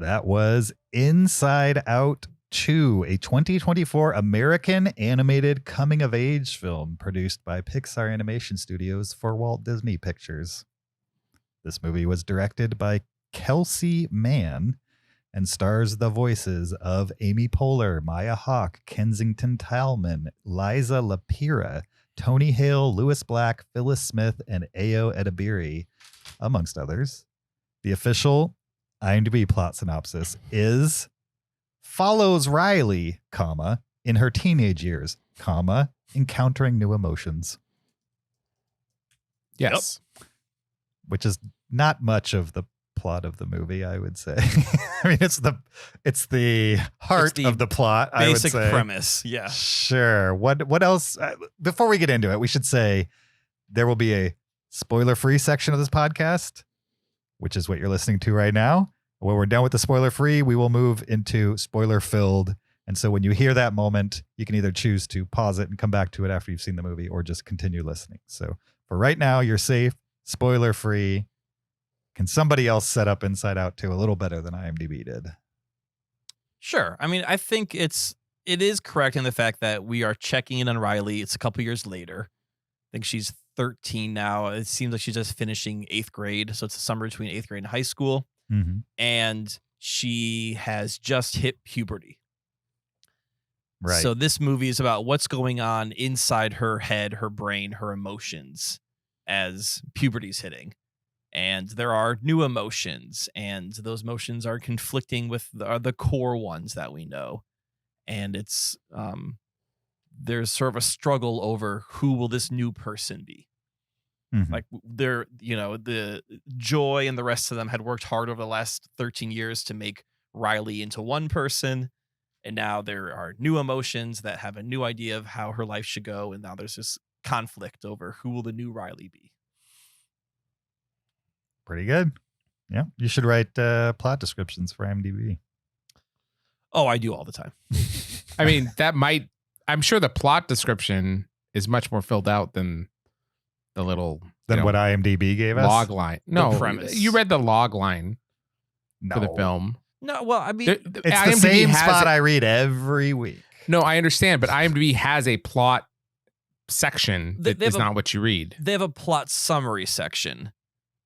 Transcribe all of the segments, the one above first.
That was Inside Out 2, a 2024 American animated coming-of-age film produced by Pixar Animation Studios for Walt Disney Pictures. This movie was directed by Kelsey Mann and stars the voices of Amy Poehler, Maya Hawke, Kensington Talman, Liza Lapira, Tony Hale, Lewis Black, Phyllis Smith, and Ayo Edebiri, amongst others. The official IMDb plot synopsis is: follows Riley, in her teenage years, encountering new emotions. Yes. Yep. Which is not much of the plot of the movie, I would say. I mean, it's the heart of the plot, I would say. Basic premise, yeah. Sure. What else? Before we get into it, we should say there will be a spoiler-free section of this podcast, which is what you're listening to right now. When we're done with the spoiler-free, we will move into spoiler-filled. And so when you hear that moment, you can either choose to pause it and come back to it after you've seen the movie or just continue listening. So for right now, you're safe, spoiler-free. Can somebody else set up Inside Out 2 a little better than IMDb did? Sure. I mean, I think it is correct in the fact that we are checking in on Riley. It's a couple years later. I think she's 13 now. It seems like she's just finishing 8th grade. So it's a summer between 8th grade and high school. Mm-hmm. And she has just hit puberty. Right. So this movie is about what's going on inside her head, her brain, her emotions as puberty's hitting. And there are new emotions, and those emotions are conflicting with the core ones that we know. And it's there's sort of a struggle over who will this new person be. Mm-hmm. Like the Joy and the rest of them had worked hard over the last 13 years to make Riley into one person. And now there are new emotions that have a new idea of how her life should go. And now there's this conflict over who will the new Riley be. Pretty good. Yeah. You should write plot descriptions for IMDb. Oh, I do all the time. I mean, I'm sure the plot description is much more filled out than the little... what IMDb gave us? Log line. No, premise. You read the log line for the film. No, well, I mean... It's the same spot I read every week. No, I understand, but IMDb has a plot section that is not what you read. They have a plot summary section.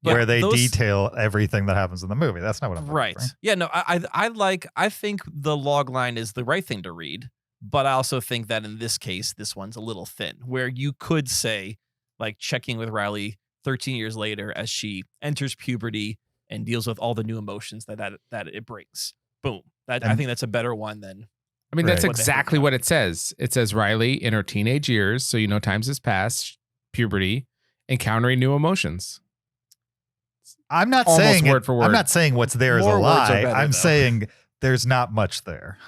Where they detail everything that happens in the movie. That's not what I'm right. For. Yeah, no, I think the log line is the right thing to read, but I also think that in this case, this one's a little thin, where you could say, like, checking with Riley 13 years later as she enters puberty and deals with all the new emotions that it brings. Boom. I think that's a better one than... I mean, that's exactly what it says. It says Riley in her teenage years, so times has passed, puberty, encountering new emotions. I'm not almost saying word for word. I'm not saying what's there is a lie. I'm saying there's not much there.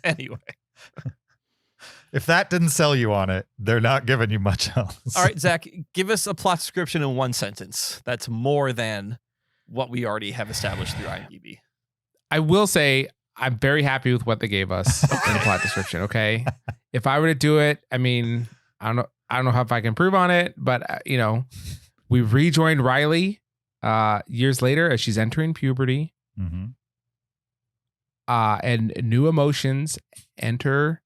Anyway. If that didn't sell you on it, they're not giving you much else. All right, Zach, give us a plot description in one sentence. That's more than what we already have established through IMDb. I will say I'm very happy with what they gave us in the plot description. Okay. If I were to do it, I mean, I don't know how if I can improve on it, but we rejoined Riley years later as she's entering puberty. Mm-hmm. And new emotions enter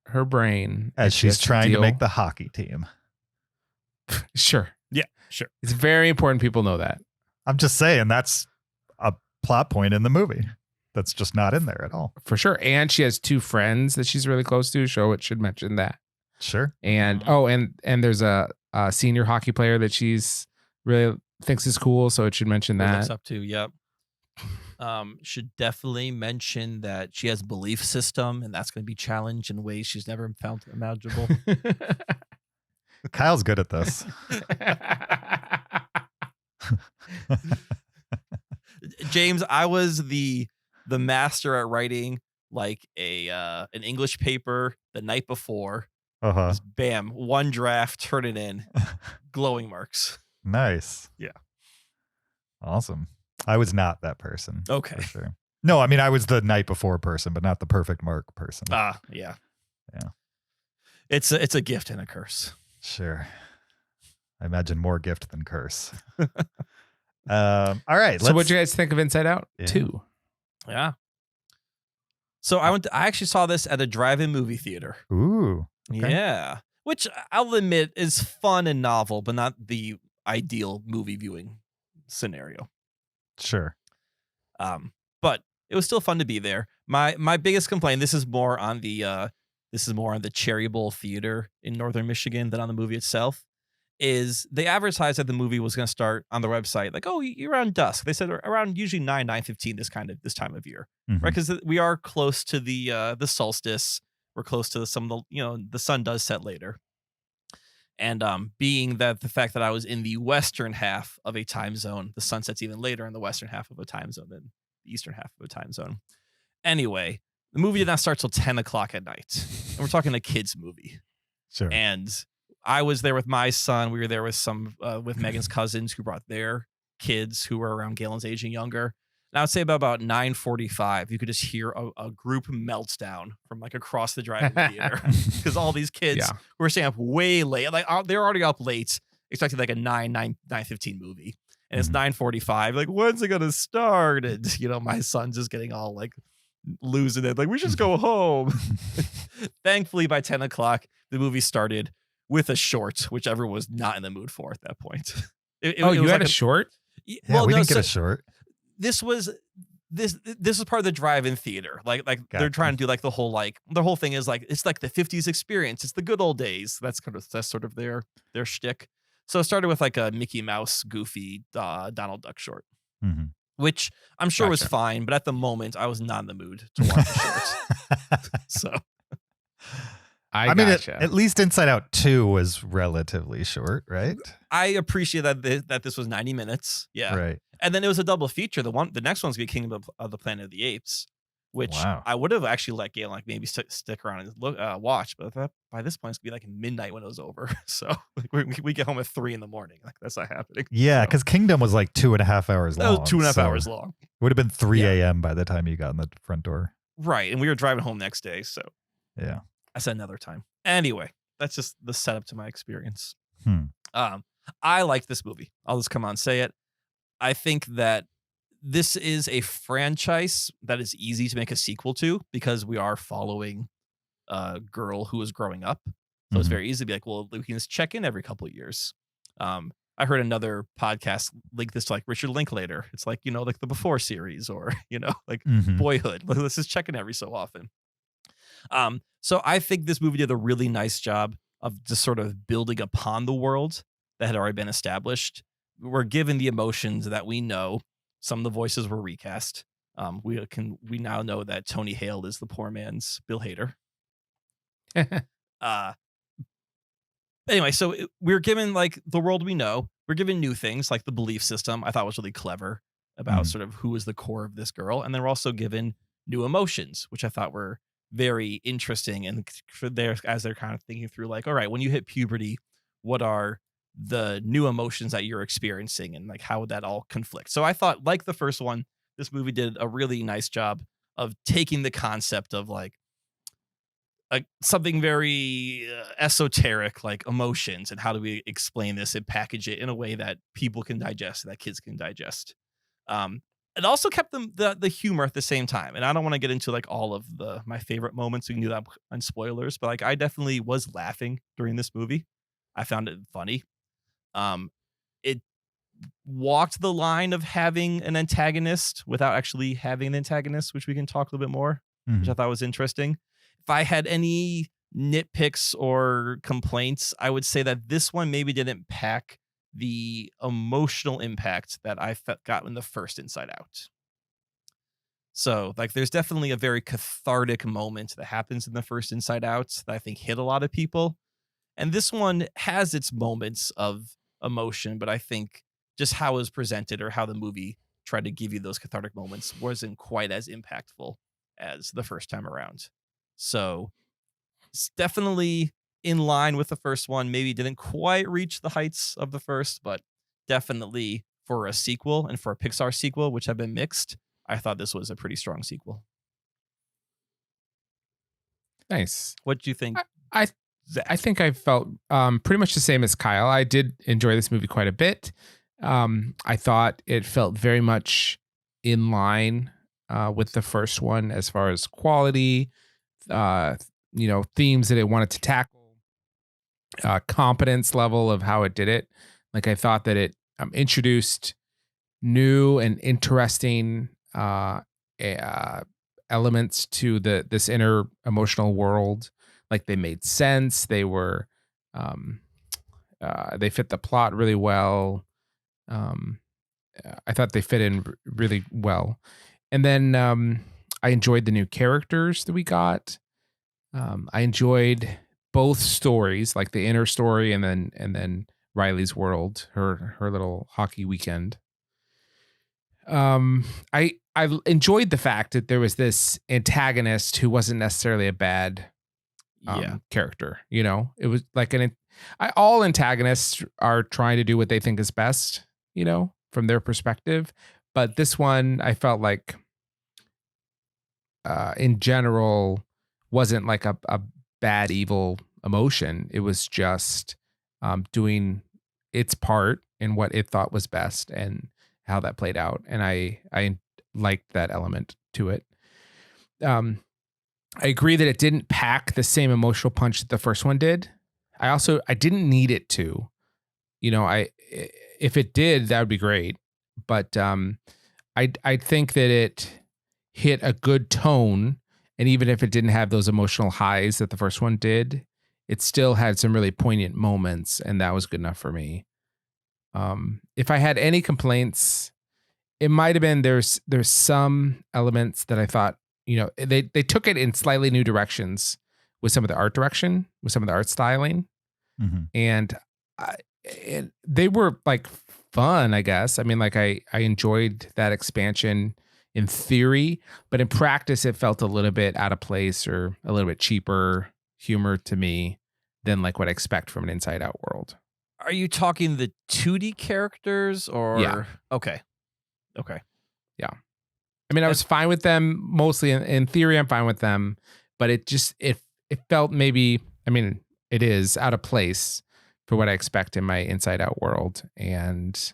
her brain. As she's trying to make the hockey team. Sure. Yeah, sure. It's very important people know that. I'm just saying that's a plot point in the movie that's just not in there at all. For sure. And she has 2 friends that she's really close to. It should mention that. Sure. And and there's a senior hockey player that she's really thinks is cool, so it should mention that. Looks up to, yep. Should definitely mention that she has a belief system, and that's going to be challenged in ways she's never found imaginable. Kyle's good at this. James, I was the master at writing like an English paper the night before. Just bam, one draft, turn it in, glowing marks. Nice. Yeah. Awesome. I was not that person. Okay. For sure. No, I mean, I was the night before person, but not the perfect mark person. Yeah. Yeah. It's a gift and a curse. Sure. I imagine more gift than curse. All right. So what do you guys think of Inside Out 2? Yeah. So I actually saw this at a drive-in movie theater. Ooh. Okay. Yeah. Which I'll admit is fun and novel, but not the ideal movie viewing scenario. Sure. But it was still fun to be there. My biggest complaint, this is more on the Cherry Bowl Theater in Northern Michigan than on the movie itself, is they advertised that the movie was going to start on their website like, oh, you're around dusk. They said around usually 9:15 this time of year, right? Because we are close to the solstice. We're close to some of the sun does set later. And being that the fact that I was in the western half of a time zone, the sun sets even later in the western half of a time zone than the eastern half of a time zone. Anyway, the movie did not start till 10 o'clock at night. And we're talking a kid's movie. Sure. And I was there with my son. We were there with with Megan's cousins who brought their kids who were around Galen's age and younger. And I would say about 9:45, you could just hear a group meltdown from like across the drive-in theater because all these kids who were staying up way late, like they're already up late, expecting like a 9:15 movie, and it's 9:45. Like, when's it gonna start? And my son's just getting all like losing it. Like, we should just go home. Thankfully, by 10 o'clock, the movie started with a short, which everyone was not in the mood for at that point. It you was had like a short? Yeah, we didn't get a short. This was part of the drive-in theater. Like they're trying to do like the whole thing is like it's like the 50s experience. It's the good old days. That's sort of their shtick. So it started with like a Mickey Mouse, Goofy, Donald Duck short, which I'm sure was fine, but at the moment I was not in the mood to watch the short. So I mean, at least Inside Out 2 was relatively short, right? I appreciate that this was 90 minutes. Yeah. Right. And then it was a double feature. The next one's gonna be Kingdom of the Planet of the Apes, which I would have actually let Galen like maybe stick around and watch, but by this point it's gonna be like midnight when it was over. So like, we get home at 3 a.m. Like that's not happening. Yeah, because Kingdom was like 2.5 hours long. That was 2.5 hours long. It would have been 3 a.m. by the time you got in the front door. Right, and we were driving home next day, so yeah, I said another time. Anyway, that's just the setup to my experience. I like this movie. I'll just come on and say it. I think that this is a franchise that is easy to make a sequel to because we are following a girl who is growing up. So it's very easy to be like, well, we can just check in every couple of years. I heard another podcast link this to like Richard Linklater. It's like, like the Before series or, like Boyhood. Let's just check in every so often. So I think this movie did a really nice job of just sort of building upon the world that had already been established. We're given the emotions that we know. Some of the voices were recast. We now know that Tony Hale is the poor man's Bill Hader. Anyway, so we're given like the world we know. We're given new things like the belief system. I thought was really clever about sort of who is the core of this girl, and then we're also given new emotions, which I thought were very interesting. And as they're kind of thinking through, like, all right, when you hit puberty, what are the new emotions that you're experiencing, and like how would that all conflict? So I thought, like the first one, this movie did a really nice job of taking the concept of like something very esoteric, like emotions, and how do we explain this and package it in a way that people can digest, that kids can digest. It also kept the humor at the same time. And I don't want to get into like all of my favorite moments. We can do that on spoilers, but like I definitely was laughing during this movie. I found it funny. It walked the line of having an antagonist without actually having an antagonist, which we can talk a little bit more, which I thought was interesting. If I had any nitpicks or complaints, I would say that this one maybe didn't pack the emotional impact that I got in the first Inside Out. So like there's definitely a very cathartic moment that happens in the first Inside Out that I think hit a lot of people. And this one has its moments of emotion, but I think just how it was presented or how the movie tried to give you those cathartic moments wasn't quite as impactful as the first time around. So it's definitely in line with the first one. Maybe didn't quite reach the heights of the first, but definitely for a sequel and for a Pixar sequel, which have been mixed, I thought this was a pretty strong sequel. Nice. What do you think? I think I felt pretty much the same as Kyle. I did enjoy this movie quite a bit. I thought it felt very much in line with the first one as far as quality, themes that it wanted to tackle, competence level of how it did it. Like I thought that it introduced new and interesting elements to this inner emotional world. Like they made sense. They were they fit the plot really well. I thought they fit in really well. And then I enjoyed the new characters that we got. I enjoyed both stories, like the inner story and then Riley's world, her little hockey weekend. I enjoyed the fact that there was this antagonist who wasn't necessarily a bad character. You know, it was like all antagonists are trying to do what they think is best, you know, from their perspective. But this one, I felt like, in general, wasn't like a bad, evil emotion. It was just doing its part in what it thought was best and how that played out. And I liked that element to it. I agree that it didn't pack the same emotional punch that the first one did. I didn't need it to. You know, if it did, that would be great. But I think that it hit a good tone, and even if it didn't have those emotional highs that the first one did, it still had some really poignant moments, and that was good enough for me. If I had any complaints, it might have been there's some elements that I thought, you know, they took it in slightly new directions with some of the art direction, with some of the art styling, and they were like fun, I guess. I mean, like I enjoyed that expansion in theory, but in practice, it felt a little bit out of place or a little bit cheaper humor to me than like what I expect from an Inside Out world. Are you talking the 2D characters or? Yeah. Okay. Yeah. I mean, I was fine with them mostly in theory. I'm fine with them, but it felt maybe, I mean, it is out of place for what I expect in my Inside Out world. And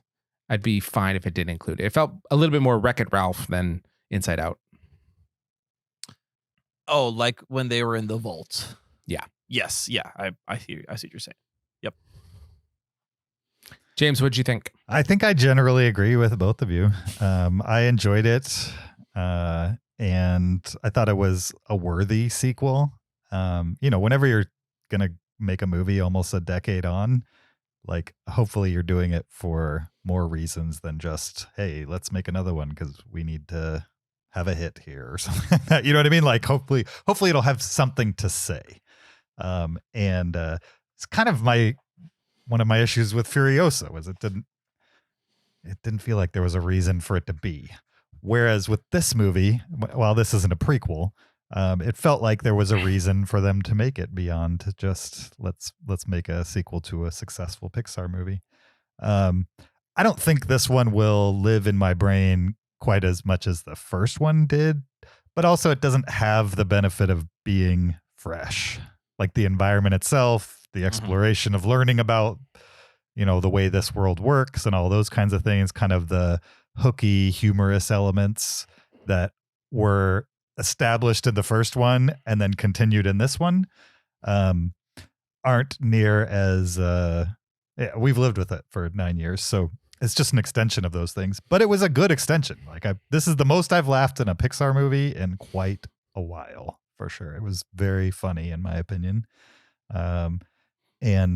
I'd be fine if it didn't include it. It felt a little bit more Wreck-It Ralph than Inside Out. Oh, like when they were in the vault. Yeah. Yes. Yeah. I see what you're saying. Yep. James, what'd you think? I think I generally agree with both of you. I enjoyed it. And I thought it was a worthy sequel. You know, whenever you're going to make a movie almost a decade on, like hopefully you're doing it for more reasons than just, hey, let's make another one because we need to have a hit here or something like that. You know what I mean? Like hopefully it'll have something to say. And it's kind of one of my issues with Furiosa was it didn't feel like there was a reason for it to be. Whereas with this movie, while this isn't a prequel, it felt like there was a reason for them to make it beyond just let's make a sequel to a successful Pixar movie. I don't think this one will live in my brain quite as much as the first one did, but also it doesn't have the benefit of being fresh. Like the environment itself, the exploration of learning about, you know, the way this world works and all those kinds of things, kind of the hooky, humorous elements that were established in the first one and then continued in this one, aren't near as we've lived with it for 9 years, so it's just an extension of those things. But it was a good extension. Like this is the most I've laughed in a Pixar movie in quite a while, for sure. It was very funny in my opinion, and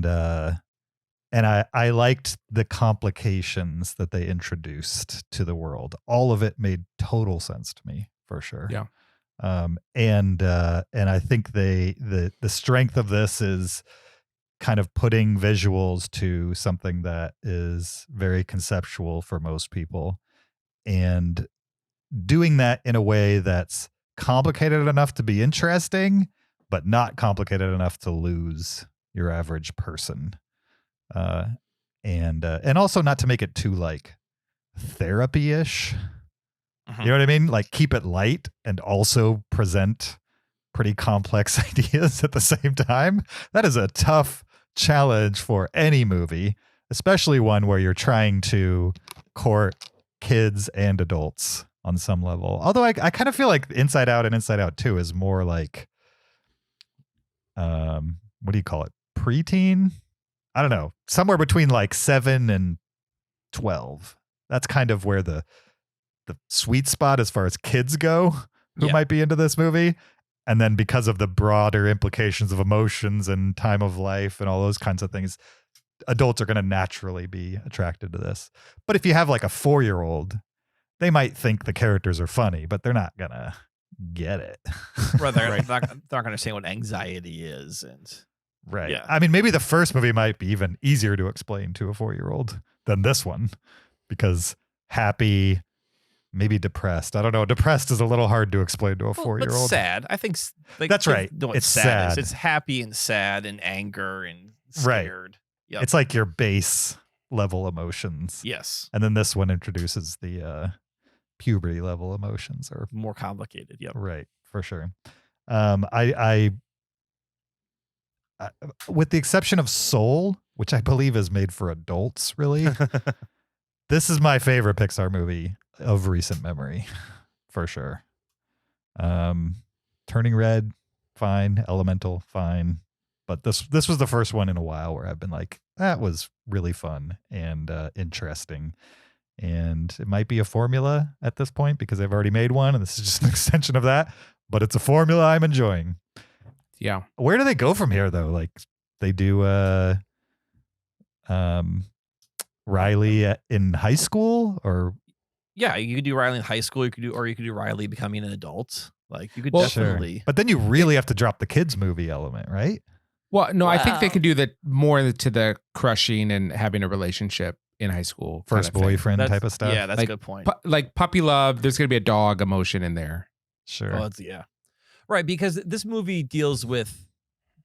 I liked the complications that they introduced to the world. All of it made total sense to me, for sure. Yeah. And I think the strength of this is kind of putting visuals to something that is very conceptual for most people and doing that in a way that's complicated enough to be interesting, but not complicated enough to lose your average person. And also not to make it too like therapy-ish. You know what I mean? Like keep it light and also present pretty complex ideas at the same time. That is a tough challenge for any movie. especially one where you're trying to court kids and adults on some level. Although I kind of feel like Inside Out and Inside Out 2 is more like, what do you call it? Preteen? I don't know. Somewhere between like 7 and 12. That's kind of where the sweet spot as far as kids go who might be into this movie. And then because of the broader implications of emotions and time of life and all those kinds of things, adults are going to naturally be attracted to this. But if you have like a 4-year-old, they might think the characters are funny, but they're not going to get it. Right, they're not going to understand what anxiety is. And right. Yeah. I mean, maybe the first movie might be even easier to explain to a 4-year-old than this one, because happy, maybe depressed. I don't know. Depressed is a little hard to explain to a 4-year-old. But sad. I think like, that's right. No, It's sad. sad. It's happy and sad and anger and scared. Yep. It's like your base level emotions. Yes. And then this one introduces the puberty level emotions, or More complicated. Yep. right, for sure. I with the exception of Soul, which I believe is made for adults, really, this is my favorite Pixar movie of recent memory, for sure. Turning Red, fine. Elemental, fine. But this was the first one in a while where I've been like, that was really fun and interesting. And it might be a formula at this point because I've already made one, and this is just an extension of that. But it's a formula I'm enjoying. Yeah. Where do they go from here, though? Like, they do Riley in high school, or Yeah, you could do Riley in high school. You could do Riley becoming an adult. Like you could Well, definitely. But then you really have to drop the kids movie element, right? Well, no, I think they Wow. can do that more to the crushing and having a relationship in high school. kind First of thing. boyfriend That's- type of stuff. Yeah, that's Like, a good point. Like puppy love, there's going to be a dog emotion in there. Sure. Well, right, because this movie deals with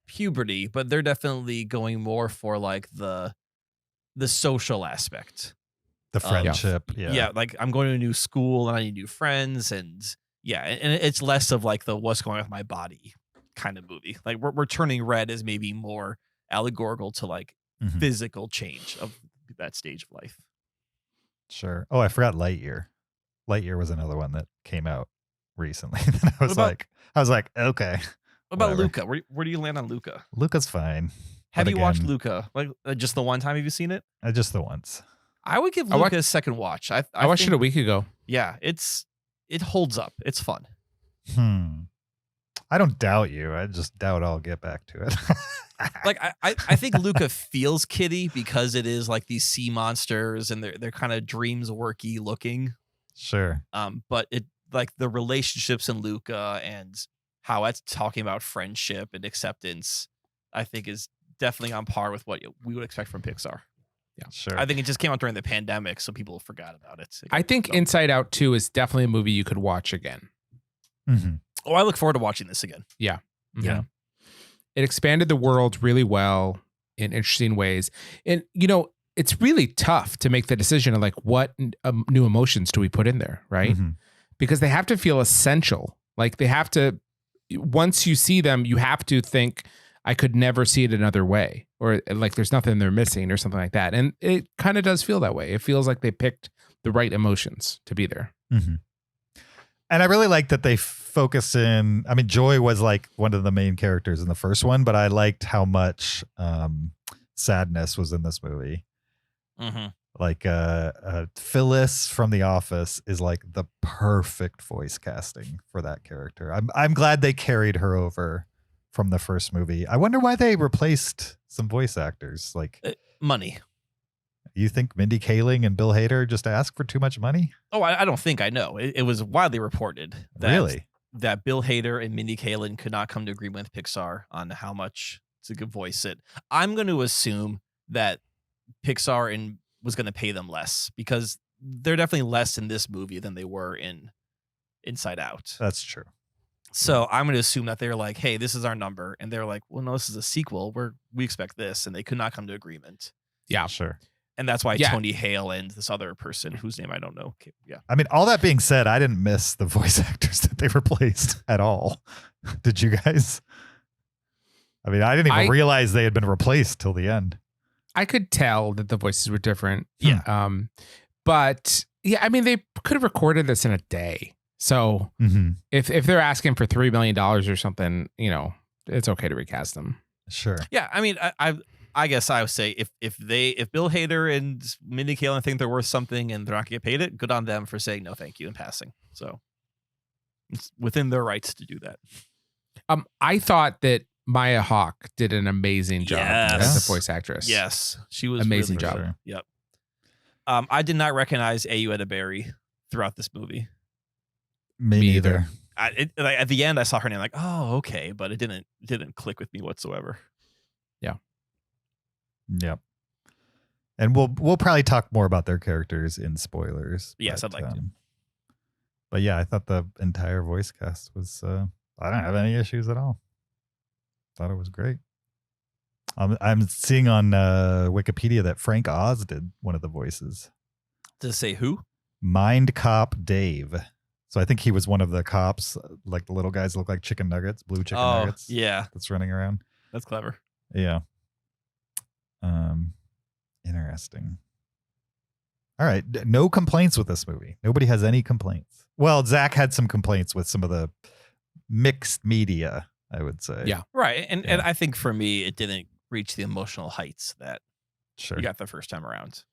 puberty, but they're definitely going more for like the social aspect. The friendship. Yeah. Like I'm going to a new school and I need new friends, and and it's less of like the what's going on with my body kind of movie. Like we're Turning Red is maybe more allegorical to like Mhm. physical change of that stage of life. Sure. Oh, I forgot Lightyear. Lightyear was another one that came out recently. And I was about- like, okay. What about Whatever. Luca? Where do you land on Luca? Luca's fine. Have But you watched again- Luca? Like just the one time? Have you seen it? Just the once. I would give I Luca watched- a second watch. I watched it think- a week ago. Yeah, it holds up. It's fun. I don't doubt you. I just doubt I'll get back to it. Like I think Luca feels kiddie because it is like these sea monsters and they're kind of dreams worky looking. Sure. But it like the relationships in Luca and how it's talking about friendship and acceptance, I think is definitely on par with what we would expect from Pixar. Sure. I think it just came out during the pandemic, so people forgot about it. I think So- Inside Out 2 is definitely a movie you could watch again. Mhm. Oh, I look forward to watching this again. Yeah. Yeah. It expanded the world really well in interesting ways. And, it's really tough to make the decision of like, what new emotions do we put in there, right? Mhm. Because they have to feel essential. Like they have to, once you see them, you have to think, I could never see it another way, or like there's nothing they're missing or something like that. And it kind of does feel that way. It feels like they picked the right emotions to be there. Mhm. And I really like that they focus in. I mean, Joy was like one of the main characters in the first one, but I liked how much sadness was in this movie. Mm-hmm. Like Phyllis from The Office is like the perfect voice casting for that character. I'm glad they carried her over from the first movie. I wonder why they replaced some voice actors. Like, Money. you think Mindy Kaling and Bill Hader just asked for too much money? Oh, I don't think I know. It was widely reported that Really? that Bill Hader and Mindy Kaling could not come to agreement with Pixar on how much to voice it. I'm going to assume that Pixar was going to pay them less because they're definitely less in this movie than they were in Inside Out. That's true. So I'm going to assume that they're like, hey, this is our number. And they're like, well, no, this is a sequel. We expect this. And they could not come to agreement. Yeah. Sure. And that's why Yeah. Tony Hale and this other person whose name I don't know. Yeah. I mean, all that being said, I didn't miss the voice actors that they replaced at all. Did you guys? I mean, I didn't even realize they had been replaced till the end. I could tell that the voices were different. Yeah. But yeah, I mean, they could have recorded this in a day. So Mhm. if they're asking for $3 million or something, it's okay to recast them. Sure. Yeah, I mean, I guess I would say if Bill Hader and Mindy Kaling think they're worth something and they're not gonna get paid it, good on them for saying no thank you and passing. So it's within their rights to do that. I thought that Maya Hawke did an amazing job as Yes. a voice actress. Yes, she was Amazing really job. good. Yep. I did not recognize Ayu Edebiri throughout this movie. Me neither. At the end, I saw her name like, oh, okay, but it didn't click with me whatsoever. Yep. And we'll probably talk more about their characters in spoilers. Yes, I'd like to. But yeah, I thought the entire voice cast was. I don't have any issues at all. Thought it was great. I'm seeing on Wikipedia that Frank Oz did one of the voices. Does it say who? Mind Cop Dave. So I think he was one of the cops, like the little guys that look like chicken nuggets, blue chicken nuggets. Yeah, That's running around. that's clever. Yeah. Interesting. All right. No complaints with this movie. Nobody has any complaints. Well, Zach had some complaints with some of the mixed media, I would say. Yeah. Right, and Yeah. I think for me, it didn't reach the emotional heights that Sure. you got the first time around.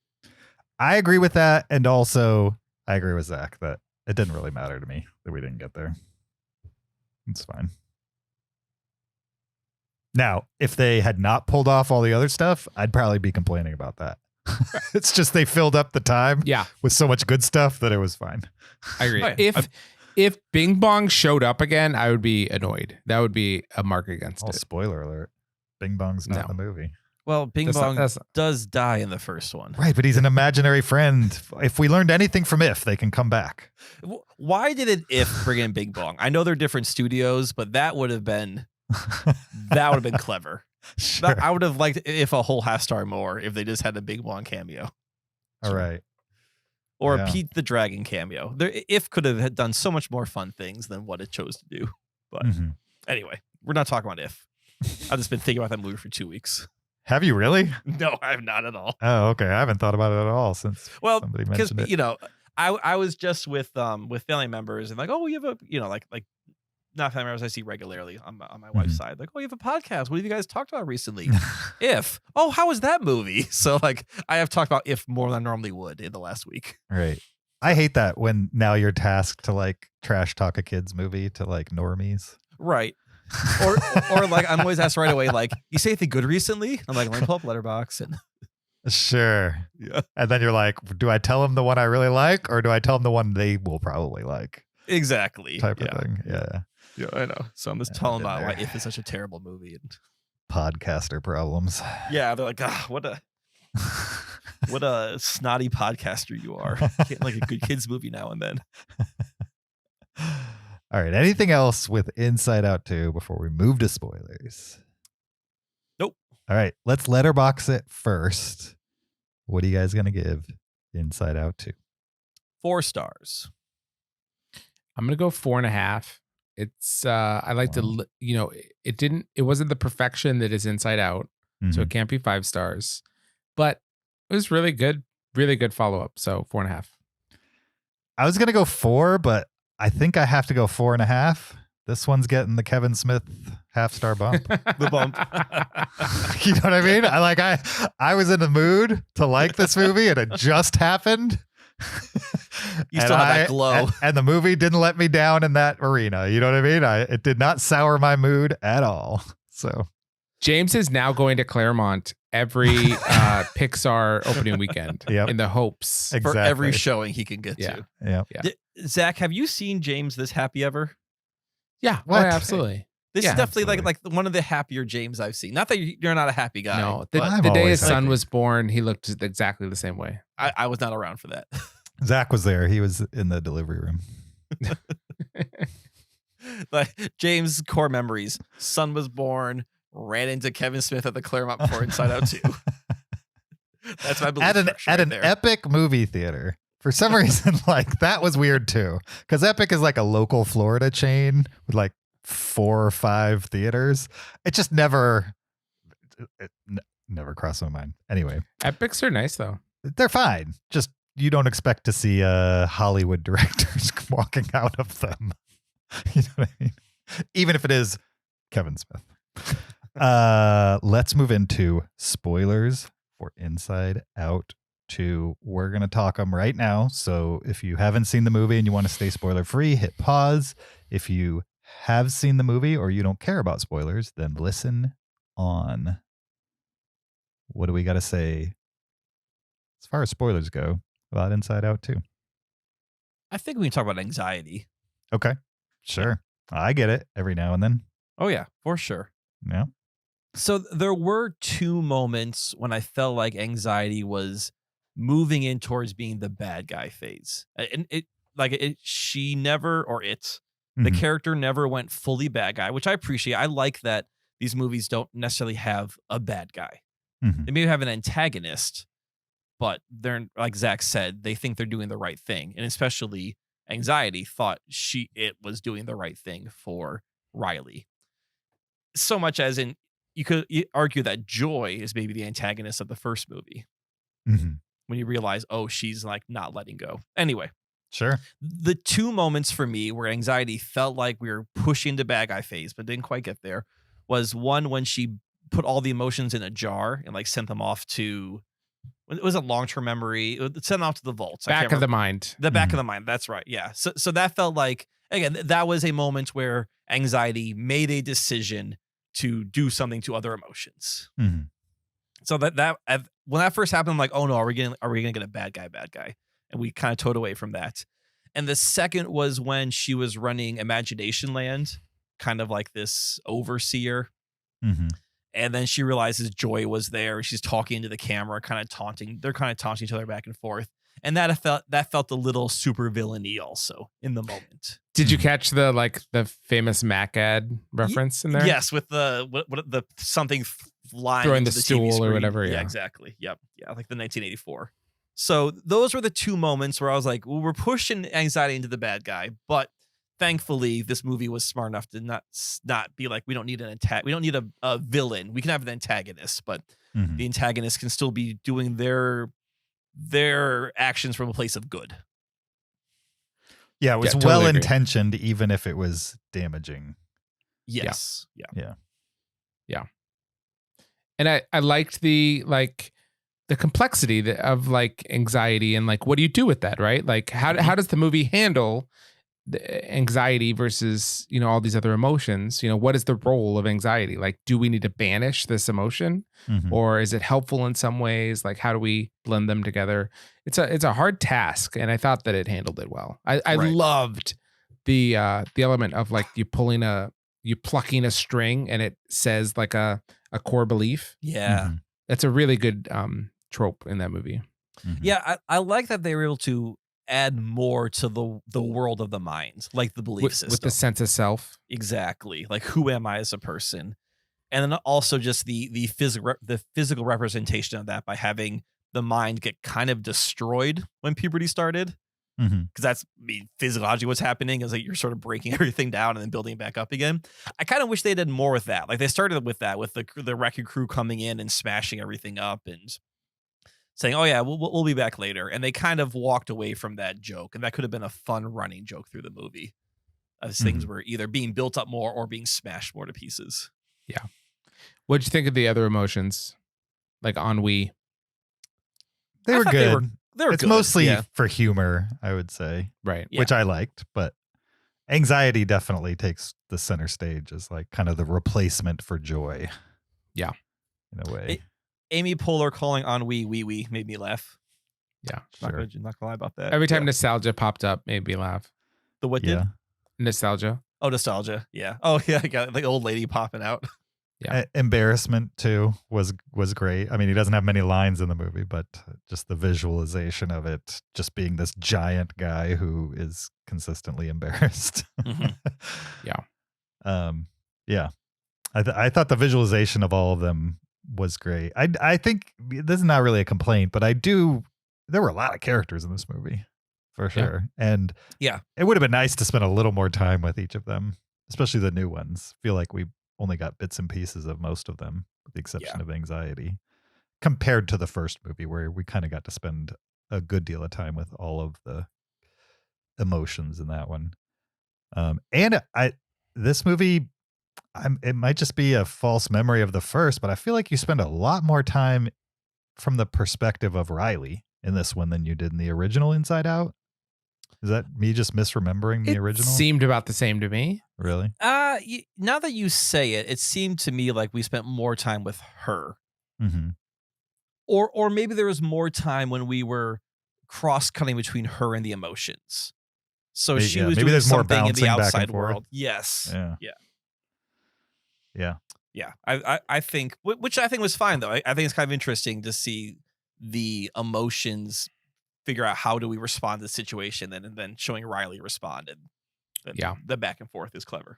I agree with that. And also, I agree with Zach that it didn't really matter to me that we didn't get there. It's fine. Now, if they had not pulled off all the other stuff, I'd probably be complaining about that. It's just they filled up the time Yeah, with so much good stuff that it was fine. I agree. Oh, yeah. If Bing Bong showed up again, I would be annoyed. That would be a mark against Oh, it. spoiler alert. Bing Bong's not in the movie. Well, Bing That's Bong not- does die in the first one. Right, but he's an imaginary friend. If we learned anything from If, they can come back. Why did it If bring in Bing Bong? I know they're different studios, but that would have been clever. Sure. I would have liked If a whole half star more if they just had a Bing Bong cameo All right. or Yeah. a Pete the Dragon cameo. If could have done so much more fun things than what it chose to do. But Mhm. anyway, we're not talking about If. I've just been thinking about that movie for 2 weeks. Have you really? No, I have not at all. Oh, okay. I haven't thought about it at all since Well, somebody because mentioned it. I was just with family members and like, oh, you have a like not family members I see regularly on my wife's side. Like, oh, you have a podcast. What have you guys talked about recently? If. Oh, how was that movie? So like I have talked about If more than I normally would in the last week. Right. I hate that when now you're tasked to like trash talk a kid's movie to like normies. Right. or like I'm always asked right away, like, you say anything good recently? I'm like, let me pull up Letterboxd and Sure. yeah. And then you're like, do I tell them the one I really like or do I tell them the one they will probably like? Exactly. Type of thing. Yeah. Yeah, I know. So I'm just Yeah, telling been about why there. If is such a terrible movie. And Podcaster problems. yeah, they're like, what a snotty podcaster you are. Can't like a good kids movie now and then. All right. Anything else with Inside Out 2 before we move to spoilers? Nope. All right. Let's letterbox it first. What are you guys going to give Inside Out 2? 4 stars. I'm gonna go 4.5. It's I like Wow. to it wasn't the perfection that is Inside Out, so it can't be 5 stars, but it was really good follow up. So 4.5. I was going to go 4, but I think I have to go 4.5. This one's getting the Kevin Smith half-star bump. The bump. You know what I mean? I was in the mood to like this movie and it just happened. You still have that glow. And the movie didn't let me down in that arena. You know what I mean? It did not sour my mood at all. So James is now going to Claremont every Pixar opening weekend Yep. in the hopes. exactly. For every showing he can get Yeah. to. Yeah. Zach, have you seen James this happy ever? Yeah, What? absolutely. This Yeah, is definitely absolutely. like one of the happier James I've seen. Not that you're not a happy guy. No, but I'm the day always his son happy. was born, he looked exactly the same way. I was not around for that. Zach was there. He was in the delivery room. Like James' core memories: son was born, ran into Kevin Smith at the Claremont before Inside Out 2. That's my belief At structure an right there. Epic movie theater. For some reason, like that was weird too. Because Epic is like a local Florida chain with like 4 or 5 theaters. It just never. never crossed my mind. Anyway, Epics are nice though. they're fine. Just you don't expect to see Hollywood directors walking out of them. You know what I mean? Even if it is Kevin Smith. Let's move into spoilers for Inside Out 2. We're going to talk them right now. So if you haven't seen the movie and you want to stay spoiler free, hit pause. If you have seen the movie or you don't care about spoilers, then listen on. What do we got to say as far as spoilers go about Inside Out 2? I think we can talk about anxiety. Okay, sure. I get it every now and then. Oh, yeah, for sure. Yeah. So there were 2 moments when I felt like anxiety was moving in towards being the bad guy phase. And she never, or it, the character never went fully bad guy, which I appreciate. I like that these movies don't necessarily have a bad guy. They maybe have an antagonist, but they're, like Zach said, they think they're doing the right thing. And especially anxiety thought it was doing the right thing for Riley. So much as in, you could argue that Joy is maybe the antagonist of the first movie. When you realize, oh, she's like not letting go. Anyway. Sure. The 2 moments for me where anxiety felt like we were pushing the bad guy phase, but didn't quite get there, was one when she put all the emotions in a jar and like sent them off to, it was a long-term memory. It sent them off to the vaults. Back of the mind. The back of the mind. That's right. Yeah. So that felt like, again, that was a moment where anxiety made a decision to do something to other emotions. So that when that first happened, I'm like, oh no, are we gonna get a bad guy? And we kind of towed away from that. And the second was when she was running Imagination Land, kind of like this overseer. And then she realizes Joy was there. She's talking into the camera, kind of taunting. They're kind of taunting each other back and forth. And that felt a little super villainy also in the moment. Did you catch the famous Mac ad reference in there? Yes, with the something flying throwing into the TV stool or whatever. Yeah, exactly. Yep. Yeah, like the 1984. So those were the 2 moments where I was like, well, we're pushing anxiety into the bad guy, but thankfully this movie was smart enough to not be like, we don't need we don't need a villain. We can have an antagonist, but the antagonist can still be doing their actions from a place of good. Yeah, it was totally well agree. intentioned, even if it was damaging. Yes. Yeah. And I liked the complexity of like anxiety and like, what do you do with that, right? Like how does the movie handle the anxiety versus, all these other emotions? What is the role of anxiety? Like, do we need to banish this emotion or is it helpful in some ways? Like, how do we blend them together? It's a hard task. And I thought that it handled it well. I loved the element of like you plucking a string and it says like a core belief. Yeah. That's a really good trope in that movie. Yeah, I like that they were able to add more to the world of the mind, like the belief system. With the sense of self. Exactly. Like, who am I as a person? And then also just the physical representation of that by having the mind get kind of destroyed when puberty started. Because that's physiologically what's happening is like you're sort of breaking everything down and then building it back up again. I kind of wish they did more with that. Like they started with that, with the wrecking crew coming in and smashing everything up and saying, "Oh yeah, we'll be back later," and they kind of walked away from that joke, and that could have been a fun running joke through the movie, as things were either being built up more or being smashed more to pieces. Yeah. What'd you think of the other emotions, like ennui? They were good. It's good. mostly for humor, I would say, Right? which I liked, but anxiety definitely takes the center stage as like kind of the replacement for joy. Yeah, in a way. Amy Poehler calling ennui wee wee made me laugh. Yeah, sure. Not gonna lie about that. Every time nostalgia popped up, made me laugh. The what did? Nostalgia. Oh, nostalgia. Yeah. Oh yeah, I got the old lady popping out. Yeah. Embarrassment too was great. I mean, he doesn't have many lines in the movie, but just the visualization of it, just being this giant guy who is consistently embarrassed. Yeah. I thought the visualization of all of them was great. I think this is not really a complaint, but there were a lot of characters in this movie for sure. And it would have been nice to spend a little more time with each of them, especially the new ones. I feel like we only got bits and pieces of most of them, with the exception of anxiety. compared to the first movie where we kind of got to spend a good deal of time with all of the emotions in that one. And this movie, it might just be a false memory of the first, but I feel like you spend a lot more time from the perspective of Riley in this one than you did in the original Inside Out. Is that me just misremembering the original? Seemed about the same to me. Really? Now that you say it, it seemed to me like we spent more time with her. Mm-hmm. Or maybe there was more time when we were cross-cutting between her and the emotions. So she was doing there's more something in bouncing the back and outside forth. world. Yes. Yeah. I think, which I think was fine though. I think it's kind of interesting to see the emotions figure out how do we respond to the situation, and then showing Riley respond, and the back and forth is clever.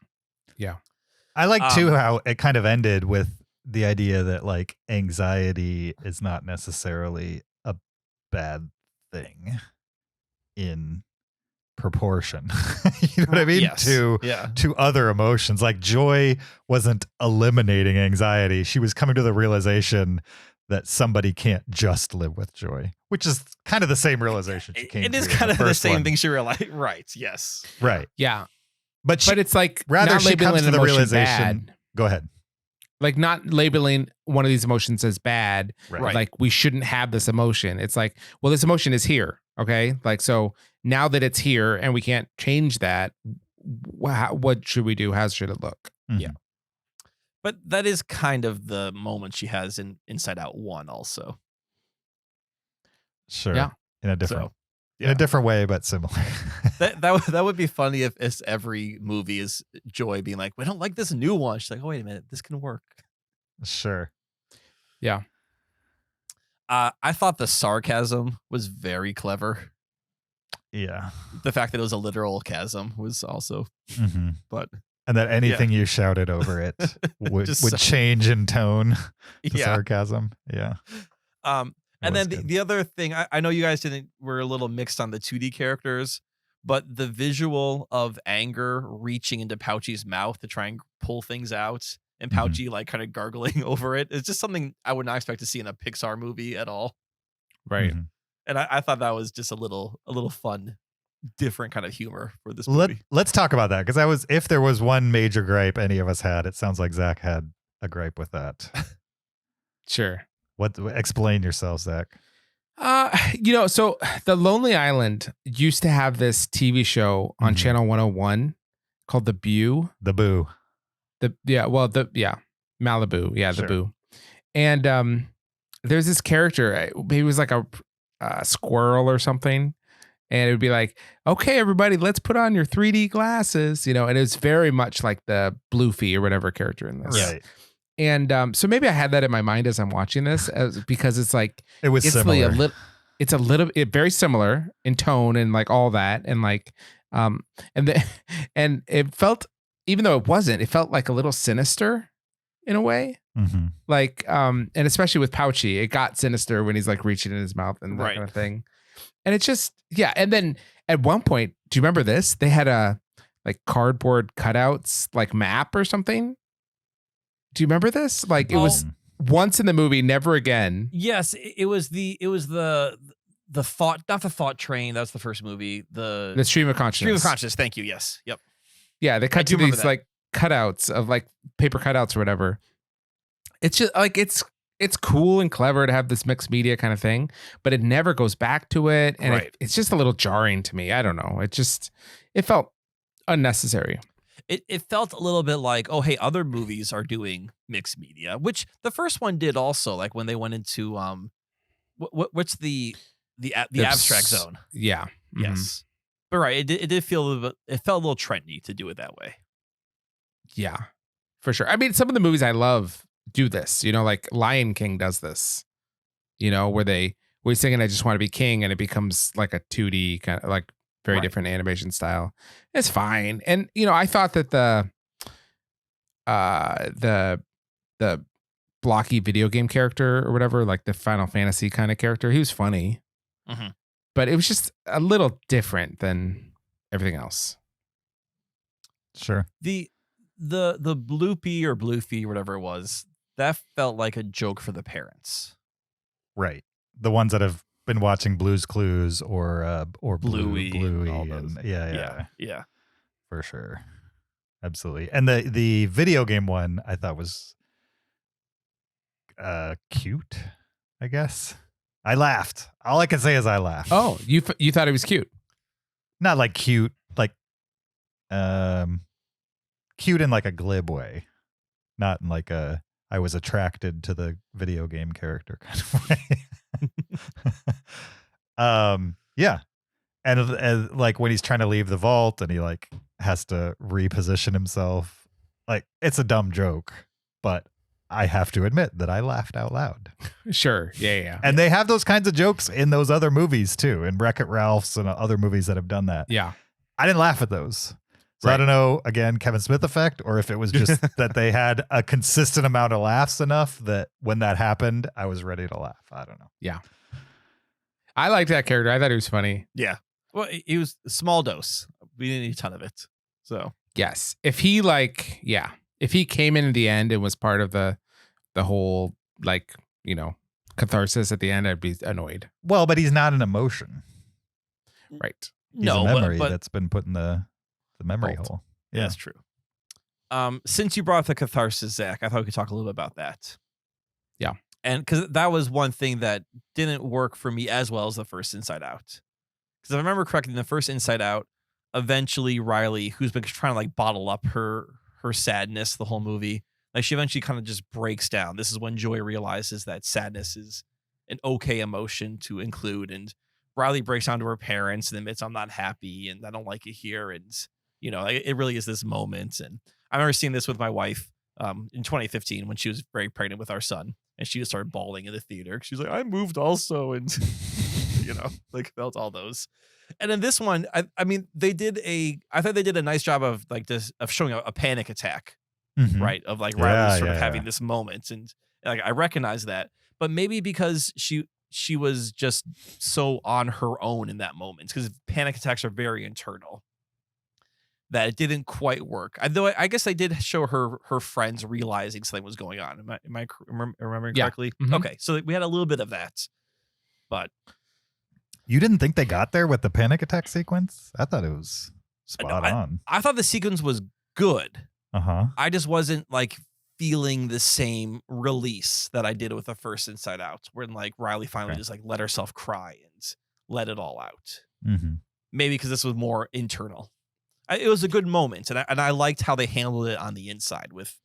Yeah, I like too how it kind of ended with the idea that like anxiety is not necessarily a bad thing in proportion. You know what I mean? Yes. To other emotions. Like joy wasn't eliminating anxiety. She was coming to the realization that somebody can't just live with joy, which is kind of the same realization she came to. It is kind of the same thing she realized. Right. Yes. Right. Yeah. But it's like rather not she comes labeling to the emotion realization. bad. Go ahead. Like not labeling one of these emotions as bad. Right. Like we shouldn't have this emotion. It's like, well, this emotion is here. Okay. Like, so now that it's here and we can't change that, what should we do? How should it look? Mm-hmm. Yeah. But that is kind of the moment she has in Inside Out 1 also. Sure. Yeah. In a different way, but similar. that would be funny if every movie is Joy being like, we don't like this new one. She's like, oh, wait a minute, this can work. Sure. Yeah. I thought the sarcasm was very clever. Yeah. The fact that it was a literal chasm was also, but. And that anything you shouted over it would change in tone to sarcasm. Yeah. And then the other thing, I know you guys were a little mixed on the 2D characters, but the visual of anger reaching into Pouchy's mouth to try and pull things out, and Pouchy like kind of gargling over it, it's just something I would not expect to see in a Pixar movie at all. Right. Mm-hmm. And I thought that was just a little fun, different kind of humor for this movie. Let's talk about that, because if there was one major gripe any of us had, it sounds like Zach had a gripe with that. Sure. Explain yourself, Zach. So the Lonely Island used to have this TV show on Channel 101 called The Boo. The Boo. Malibu. Yeah, Sure. The Boo. And there's this character, maybe it was like a squirrel or something. And it would be like, okay, everybody, let's put on your 3D glasses, and it was very much like the Bluefy or whatever character in this. Right. And so maybe I had that in my mind as I'm watching this, because it's like it was similar. It's very similar in tone and like all that, and like and it felt, even though it felt like a little sinister in a way. Mm-hmm. Like and especially with Pouchy, it got sinister when he's like reaching in his mouth and that kind of thing. And it's just and then at one point, do you remember this? They had a like cardboard cutouts like map or something. Do you remember this? Like it was once in the movie, never again. Yes, it was the thought, not the thought train. That was the first movie. The Stream of Consciousness. Stream of Consciousness. Thank you. Yes. Yep. Yeah, they cut to these like cutouts of like paper cutouts or whatever. It's just like it's cool and clever to have this mixed media kind of thing, but it never goes back to it, and it's just a little jarring to me. I don't know. It felt unnecessary. It felt a little bit like, oh, hey, other movies are doing mixed media, which the first one did also. Like when they went into what's the abstract zone? Yeah. Mm-hmm. Yes, but it did feel a little bit. It felt a little trendy to do it that way. Yeah, for sure. I mean, some of the movies I love do this. Like Lion King does this. Where we're singing "I Just Want to Be King" and it becomes like a 2D kind of like. Very different animation style. It's fine. And, I thought that the blocky video game character or whatever, like the Final Fantasy kind of character, he was funny. Mm-hmm. But it was just a little different than everything else. Sure. The Bloopy or Bluefy or whatever it was, that felt like a joke for the parents. Right. The ones that have been watching Blue's Clues or Bluey, Bluey all those. and yeah, Yeah. for sure. Absolutely. And the video game one I thought was cute, I guess. I laughed. All I can say is I laughed. Oh, you thought it was cute? Not like cute, like cute in like a glib way. Not in like a I was attracted to the video game character kind of way. Yeah. And like when he's trying to leave the vault and he like has to reposition himself, like it's a dumb joke, but I have to admit that I laughed out loud. Sure. Yeah. And they have those kinds of jokes in those other movies too, in Wreck-It Ralph's and other movies that have done that. Yeah. I didn't laugh at those. So Right. I don't know, again, Kevin Smith effect, or if it was just that they had a consistent amount of laughs enough that when that happened, I was ready to laugh. I don't know. I liked that character. I thought he was funny. Yeah. Well, he was a small dose. We didn't need a ton of it. So Yes. If he came in at the end and was part of the whole like, catharsis at the end, I'd be annoyed. Well, but he's not an emotion. Right. He's no, a memory but that's been put in the memory Vault. hole. yeah, that's true. Since you brought up the catharsis, Zach, I thought we could talk a little bit about that. Yeah. And because that was one thing that didn't work for me as well as the first Inside Out. Because if I remember correctly, in the first Inside Out, eventually Riley, who's been trying to like bottle up her sadness the whole movie, like she eventually kind of just breaks down. This is when Joy realizes that sadness is an okay emotion to include. And Riley breaks down to her parents and admits, I'm not happy and I don't like it here. And, it really is this moment. And I remember seeing this with my wife in 2015 when she was very pregnant with our son. And she just started bawling in the theater. She was like, I moved also. And, like felt all those. And in this one, I mean, I thought they did a nice job of like this, of showing a panic attack, Mhm. right? Of like Yeah, Riley sort of yeah, having yeah. this moment. And like, I recognize that, but maybe because she was just so on her own in that moment, because panic attacks are very internal, that it didn't quite work. Though I guess they did show her friends realizing something was going on. Am I remembering Yeah. correctly? Mhm. Okay, so we had a little bit of that, but You didn't think they got there with the panic attack sequence? I thought it was spot on. I thought the sequence was good. Uh-huh. I just wasn't like feeling the same release that I did with the first Inside Out, when like Riley finally Okay. just like let herself cry and let it all out. Mm-hmm. Maybe because this was more internal. It was a good moment, and I liked how they handled it on the inside with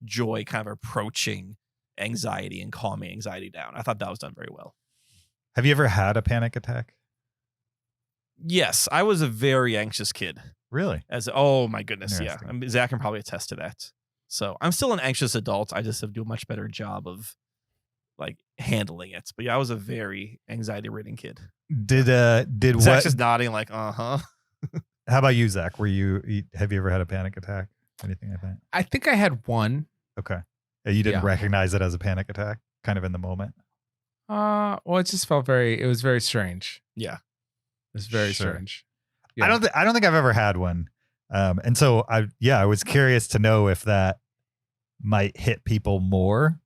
Joy kind of approaching anxiety and calming anxiety down. I thought that was done very well. Have you ever had a panic attack? Yes, I was a very anxious kid. Really? Oh my goodness, yeah. Interesting. I mean, Zach can probably attest to that. So I'm still an anxious adult. I just have to do a much better job of like handling it. But yeah, I was a very anxiety-ridden kid. Did Zach's what? just nodding like, uh-huh. How about you, Zach? Have you ever had a panic attack? Anything like that? I think I had one. Okay. You didn't Yeah. recognize it as a panic attack, kind of in the moment. Well, it just felt it was very strange. Yeah. It was very Sure. strange. I don't think I've ever had one. And so I was curious to know if that might hit people more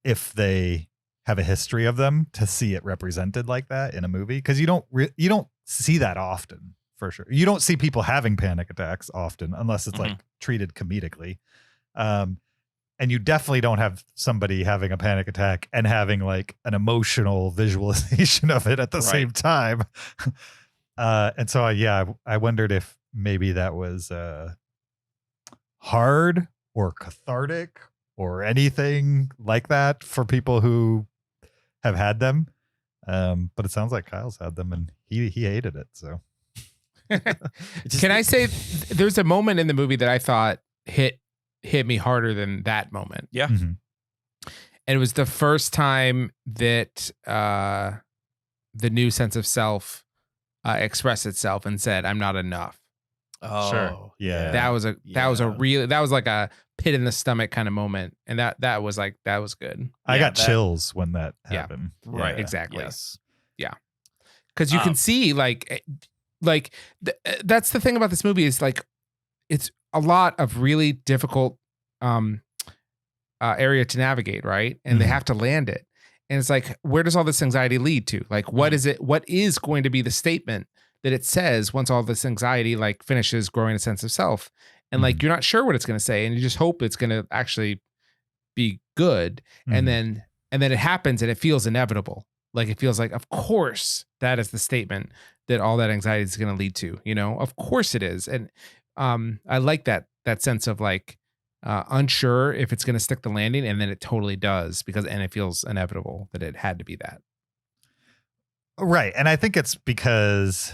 if they have a history of them, to see it represented like that in a movie, because you don't see that often, for sure. You don't see people having panic attacks often unless it's like treated comedically. And you definitely don't have somebody having a panic attack and having like an emotional visualization of it at the same time. And so, I wondered if maybe that was hard or cathartic or anything like that for people who have had them. But it sounds like Kyle's had them and he hated it. So Can I say there's a moment in the movie that I thought hit me harder than that moment. Yeah. Mhm. And it was the first time that the new sense of self expressed itself and said, I'm not enough. Oh, Sure. Yeah. That was like a pit in the stomach kind of moment. And that was good. I Yeah, got that- chills when that Yeah. happened. Right. Yeah. Exactly. Yes. Because you can see that's the thing about this movie is like, it's a lot of really difficult area to navigate. Right. And they Mhm. have to land it. And it's like, where does all this anxiety lead to? Like, what is it? What is going to be the statement that it says once all this anxiety like finishes growing a sense of self? And like, you're not sure what it's going to say, and you just hope it's going to actually be good. And then it happens, and it feels inevitable. Like, it feels like, of course, that is the statement that all that anxiety is going to lead to. You know, of course it is. And I like that sense of like unsure if it's going to stick the landing, and then it totally does and it feels inevitable that it had to be that. Right. And I think it's because,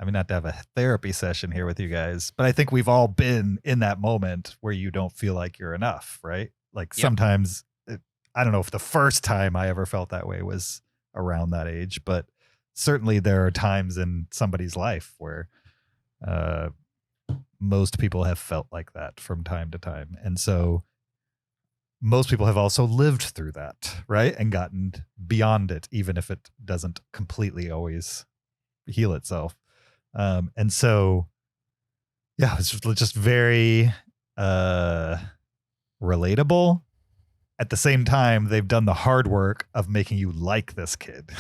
I mean, not to have a therapy session here with you guys, but I think we've all been in that moment where you don't feel like you're enough, right? Like sometimes, I don't know if the first time I ever felt that way was around that age, but certainly there are times in somebody's life where most people have felt like that from time to time. And so most people have also lived through that, right? And gotten beyond it, even if it doesn't completely always heal itself. And so, yeah, it's just very relatable. At the same time, they've done the hard work of making you like this kid.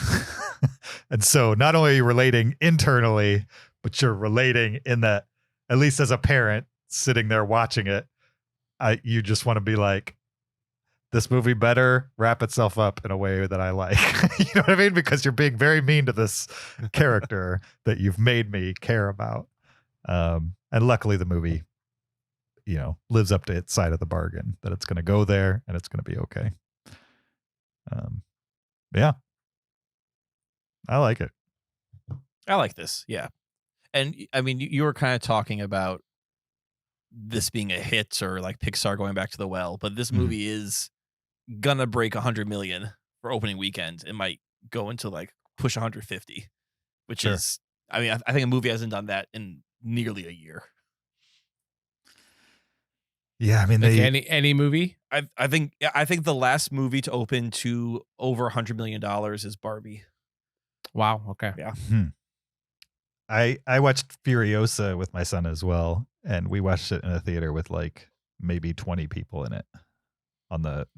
And so not only are you relating internally, but you're relating in that, at least as a parent sitting there watching it, you just want to be like, this movie better wrap itself up in a way that I like. You know what I mean? Because you're being very mean to this character that you've made me care about. And luckily the movie, you know, lives up to its side of the bargain, that it's going to go there and it's going to be okay. Yeah. I like it. I like this. Yeah. And I mean, you were kind of talking about this being a hit or like Pixar going back to the well, but this movie is gonna break 100 million for opening weekend. It might go into like push 150, which is, I mean, I think a movie hasn't done that in nearly a year. Yeah, I mean, like any movie. I think the last movie to open to over $100 million is Barbie. Wow. Okay. Yeah. I watched Furiosa with my son as well, and we watched it in a theater with like maybe 20 people in it on the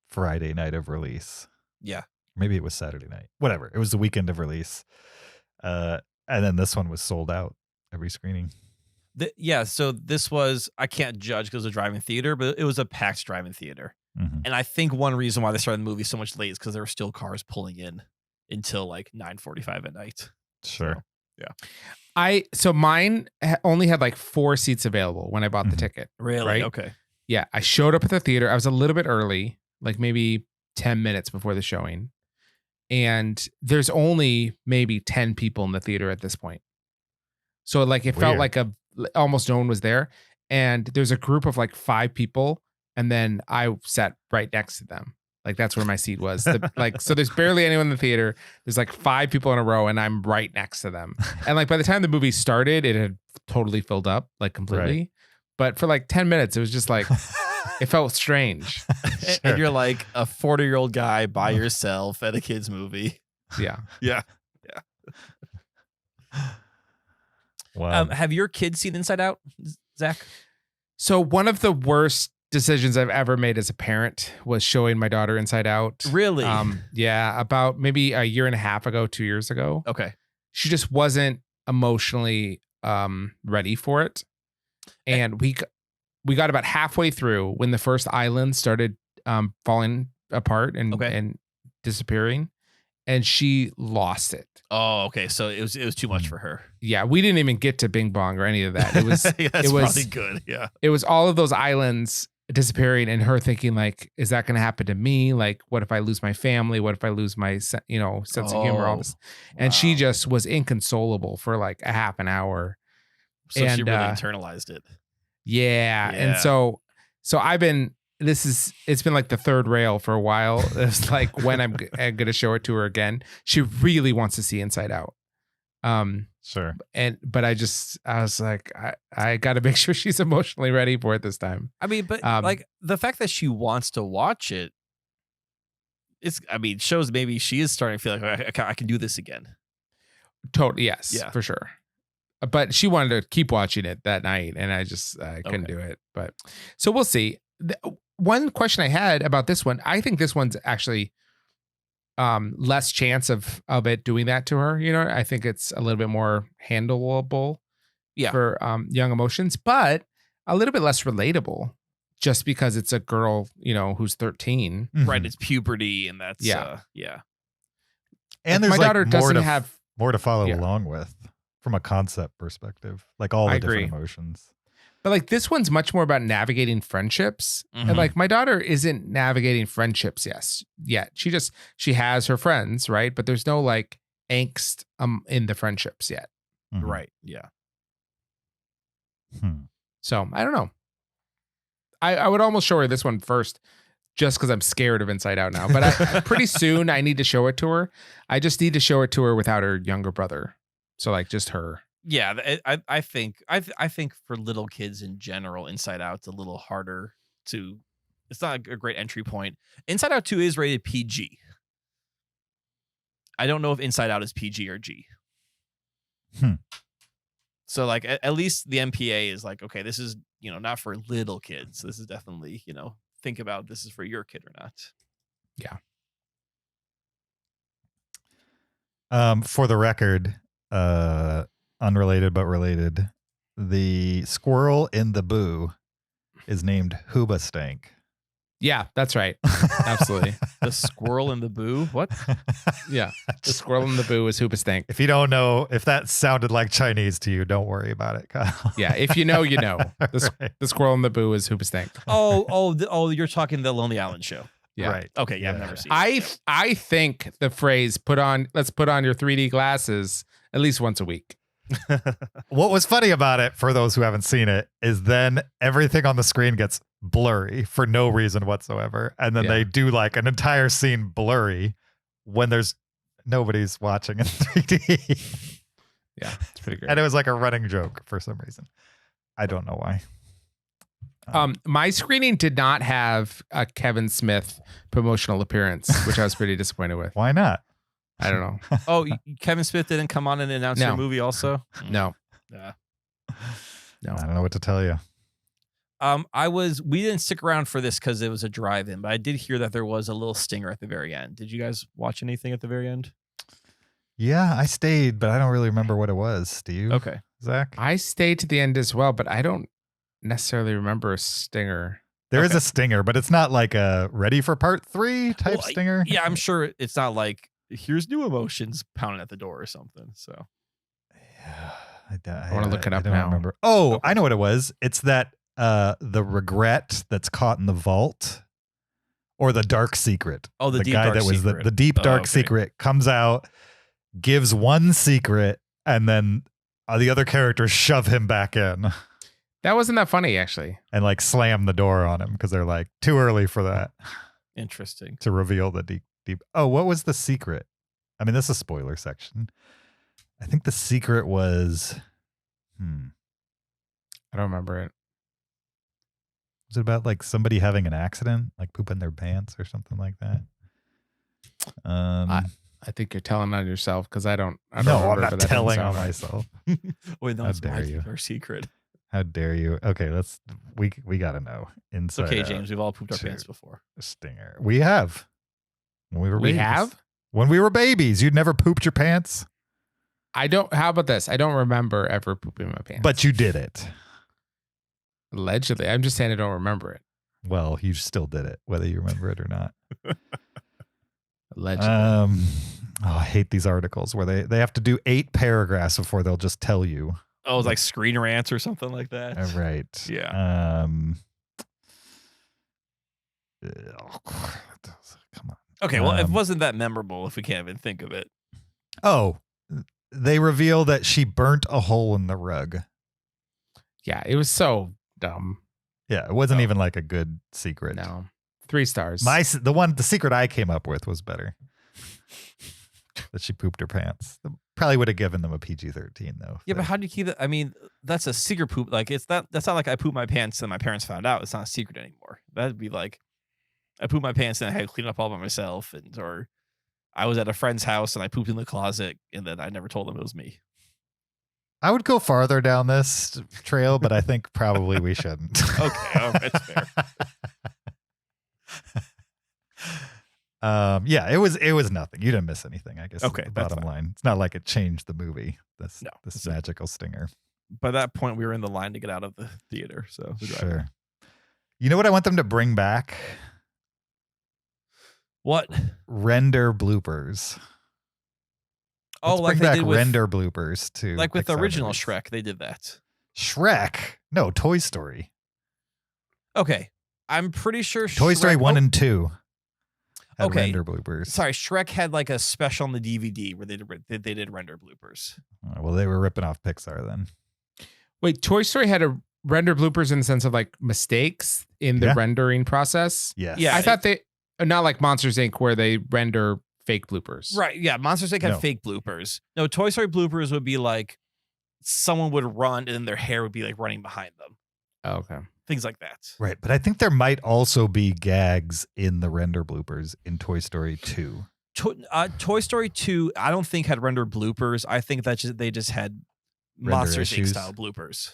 Friday night of release. Yeah. Maybe it was Saturday night. Whatever. It was the weekend of release. And then this one was sold out every screening. So this was, I can't judge because it was a drive-in theater, but it was a packed drive-in theater. And I think one reason why they started the movie so much late is because there were still cars pulling in until like 9:45 at night. Sure. So, yeah. So mine only had like 4 seats available when I bought the ticket. Really? Right? Okay. Yeah. I showed up at the theater. I was a little bit early, like maybe 10 minutes before the showing. And there's only maybe 10 people in the theater at this point. So like it felt like almost no one was there. And there's a group of like 5 people. And then I sat right next to them. Like that's where my seat was. So there's barely anyone in the theater. There's like 5 people in a row and I'm right next to them. And like by the time the movie started, it had totally filled up like completely. Right. But for like 10 minutes, it was just like, it felt strange. Sure. And you're like a 40-year-old guy by yourself at a kid's movie. Yeah. Yeah. Wow. Have your kids seen Inside Out, Zach? So one of the worst decisions I've ever made as a parent was showing my daughter Inside Out. Really? Yeah. About maybe a year and a half ago, 2 years ago. Okay. She just wasn't emotionally ready for it. And we got about halfway through when the first island started falling apart and disappearing, and she lost it. Oh, okay. So it was too much for her. Yeah, we didn't even get to Bing Bong or any of that. It was That's probably good. Yeah. It was all of those islands disappearing and her thinking like, is that going to happen to me? Like, what if I lose my family? What if I lose my sense of humor? All this, and she just was inconsolable for like a half an hour. So she really internalized it. Yeah. And so it's been like the third rail for a while. It's like when I'm going to show it to her again, she really wants to see Inside Out. Sure. But I was like, I got to make sure she's emotionally ready for it this time. I mean, but like the fact that she wants to watch it, shows maybe she is starting to feel like I can do this again. Totally. Yes, for sure. But she wanted to keep watching it that night, and I couldn't do it. But so we'll see. one question I had about this one, I think this one's actually less chance of it doing that to her. You know, I think it's a little bit more handleable for young emotions, but a little bit less relatable just because it's a girl, you know, who's 13. Mhm. Right. It's puberty, and that's Yeah. And Like, there's my daughter like doesn't have. more to follow Yeah. along with from a concept perspective, like all I the different agree. emotions. But like this one's much more about navigating friendships. Mhm. And like my daughter isn't navigating friendships yet. She has her friends, right? But there's no like angst in the friendships yet. Mhm. Right. Yeah. Hmm. So I don't know. I would almost show her this one first just because I'm scared of Inside Out now. But pretty soon I need to show it to her. I just need to show it to her without her younger brother. So like just her. Yeah, I think for little kids in general, Inside Out's a little harder to. It's not a great entry point. Inside Out 2 is rated PG. I don't know if Inside Out is PG or G. Hmm. So like at least the MPA is like, okay, this is, you know, not for little kids. This is definitely, you know, think about this is for your kid or not. For the record, unrelated but related, the squirrel in the boo is named Hooba Stank. Yeah, that's right. Absolutely. The squirrel in the boo. What? Yeah. The squirrel in the boo is Hoobastank. If you don't know, if that sounded like Chinese to you, don't worry about it, Kyle. Yeah. If you know, you know. Right. The squirrel in the boo is Hoobastank. Oh, you're talking the Lonely Island show. Yeah. Right. Okay, yeah, I've never seen it. I think the phrase let's put on your 3D glasses at least once a week. What was funny about it, for those who haven't seen it, is then everything on the screen gets blurry for no reason whatsoever. And then Yeah. they do like an entire scene blurry when nobody's watching in 3D. Yeah. It's pretty great. And it was like a running joke for some reason. I don't know why. My screening did not have a Kevin Smith promotional appearance, which I was pretty disappointed with. Why not? I don't know. Oh, Kevin Smith didn't come on and announce No. your movie also? No. Yeah. No. I don't know what to tell you. We didn't stick around for this because it was a drive-in, but I did hear that there was a little stinger at the very end. Did you guys watch anything at the very end? Yeah, I stayed, but I don't really remember what it was. Do you? Okay. Zach? I stayed to the end as well, but I don't necessarily remember a stinger. There is a stinger, but it's not like a ready for part 3 type Well, stinger. Yeah, I'm sure it's not like here's new emotions pounding at the door or something. So Yeah, I wanna look it up I don't now. remember. Oh, I know what it was. It's that the regret that's caught in the vault, or the dark secret. Oh, the deep guy dark that was secret. the deep dark okay. secret comes out, gives one secret, and then the other characters shove him back in That wasn't that funny, actually. and like slam the door on him because they're like too early for that Interesting. to reveal the deep. Oh, what was the secret? I mean, this is a spoiler section. I think the secret was, I don't remember it. was it about like somebody having an accident, like pooping their pants or something like that? I think you're telling on yourself because I don't No, remember, I'm but not that doesn't telling sound on right. myself. Wait, no, How it's my dare you. deep dark secret. How dare you? Okay, we gotta know. It's Inside okay, Out James. We've all pooped our Sure. pants before. Stinger. We have. When we were We babies. have? When we were babies, you'd never pooped your pants, I don't. How about this? I don't remember ever pooping my pants. but you did it. Allegedly. I'm just saying I don't remember it. Well, you still did it, whether you remember it or not. Allegedly. I hate these articles where they have to do 8 paragraphs before they'll just tell you. Oh, it's like Screen Rants or something like that. Right. Yeah. Come on. Okay, well, it wasn't that memorable if we can't even think of it. Oh, they reveal that she burnt a hole in the rug. Yeah, it was so dumb. Yeah, it wasn't Oh. even like a good secret. No. 3 stars. The secret I came up with was better. That she pooped her pants. Probably would have given them a PG-13 though. Yeah, but how do you keep it? I mean, that's a secret poop. Like, that's not like I pooped my pants and my parents found out. It's not a secret anymore. That'd be like I pooped my pants and I had to clean up all by myself, or I was at a friend's house and I pooped in the closet and then I never told them it was me. I would go farther down this trail, but I think probably we shouldn't. Okay, all right, that's fair. Yeah, it was nothing. You didn't miss anything, I guess. is Okay, the that's bottom fine. line. It's not like it changed the movie. This No, this so- magical stinger. By that point, we were in the line to get out of the theater. So the drive-in. Sure. You know what I want them to bring back? What? Render bloopers. Oh, Let's like bring they back did with render bloopers to like with the Pixar original movies. Shrek, they did that. Shrek? No, Toy Story. Okay, I'm pretty sure Toy Story Shrek- 1 oh, and 2 had Okay. render bloopers. Sorry, Shrek had like a special on the DVD where they did render bloopers. Well, they were ripping off Pixar then. Wait, Toy Story had a render bloopers in the sense of like mistakes in the Yeah. rendering process. Yes. Yeah, I thought they not like Monsters Inc. where they render fake bloopers. Right, yeah, Monsters Inc. had No. fake bloopers. No, Toy Story bloopers would be like someone would run and then their hair would be like running behind them. Oh, okay. Things like that. Right. But I think there might also be gags in the render bloopers in Toy Story 2. Toy Story 2, I don't think had render bloopers. I think that they just had Render Monsters Inc. issues. style bloopers.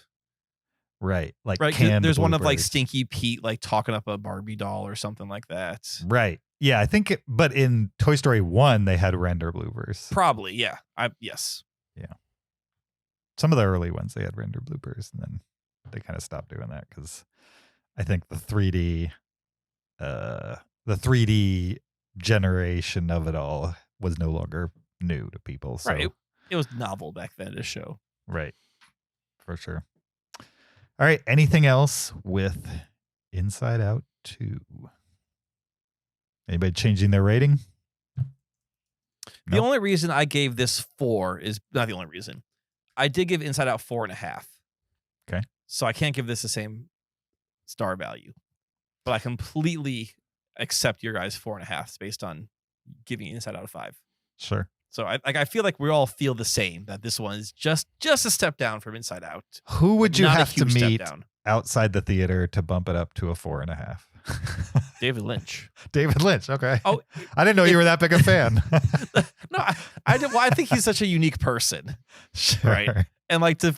Right. Like Right, 'cause canned there's one of like bloopers. Stinky Pete like talking up a Barbie doll or something like that. Right. Yeah, I think but in Toy Story 1 they had render bloopers. Probably, yeah. Yes. Some of the early ones they had render bloopers, and then they kind of stopped doing that because I think the 3D generation of it all was no longer new to people. So Right. It was novel back then to show. right. For sure. All right. Anything else with Inside Out 2? Anybody changing their rating? The Nope. only reason I gave this 4 is not the only reason. I did give Inside Out 4.5. Okay. So I can't give this the same star value. But I completely accept your guys' 4.5 based on giving Inside Out a 5. Sure. So I feel like we all feel the same, that this one is just a step down from Inside Out. Who would you Not a have to huge step meet down. outside the theater to bump it up to a 4.5? David Lynch. David Lynch. Okay. Oh, I didn't know you were that big a fan. no, I think he's such a unique person. Sure. Right. And like to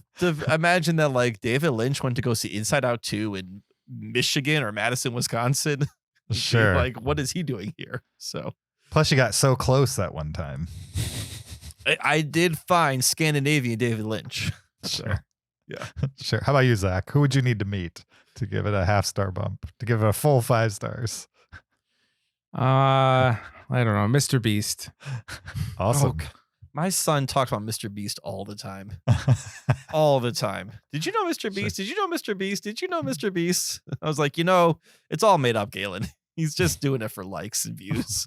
imagine that like David Lynch went to go see Inside Out 2 in Michigan or Madison, Wisconsin. Sure. Like, what is he doing here? So Plus, you got so close that one time. I did find Scandinavian David Lynch. So, Sure. yeah. Sure. How about you, Zach? Who would you need to meet to give it a half-star bump, to give it a full 5 stars? I don't know, Mr. Beast. Awesome. Oh, my son talks about Mr. Beast all the time. All the time. Did you know Mr. Beast? Did you know Mr. Beast? Did you know Mr. Beast? I was like, it's all made up, Galen. He's just doing it for likes and views.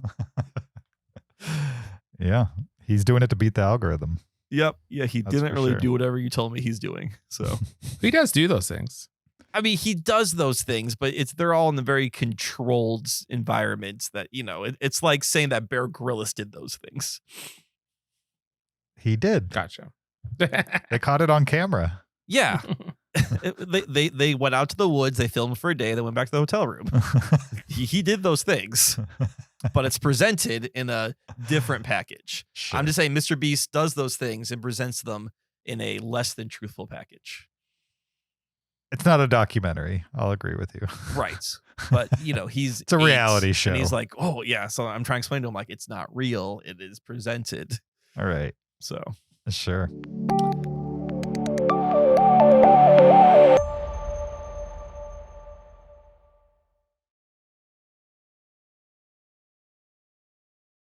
Yeah. He's doing it to beat the algorithm. Yep. Yeah, he That's didn't for really sure. do whatever you told me he's doing. So He does do those things. I mean, he does those things, but they're all in the very controlled environments that, it's like saying that Bear Grylls did those things. He did. Gotcha. They caught it on camera. Yeah. They went out to the woods, they filmed for a day, they went back to the hotel room. He did those things, but it's presented in a different package. Sure. I'm just saying Mr. Beast does those things and presents them in a less than truthful package. It's not a documentary. I'll agree with you. Right. But, he's It's a 8, reality show. And he's like, oh, yeah. So I'm trying to explain to him, like, it's not real. It is presented. All right. So Sure.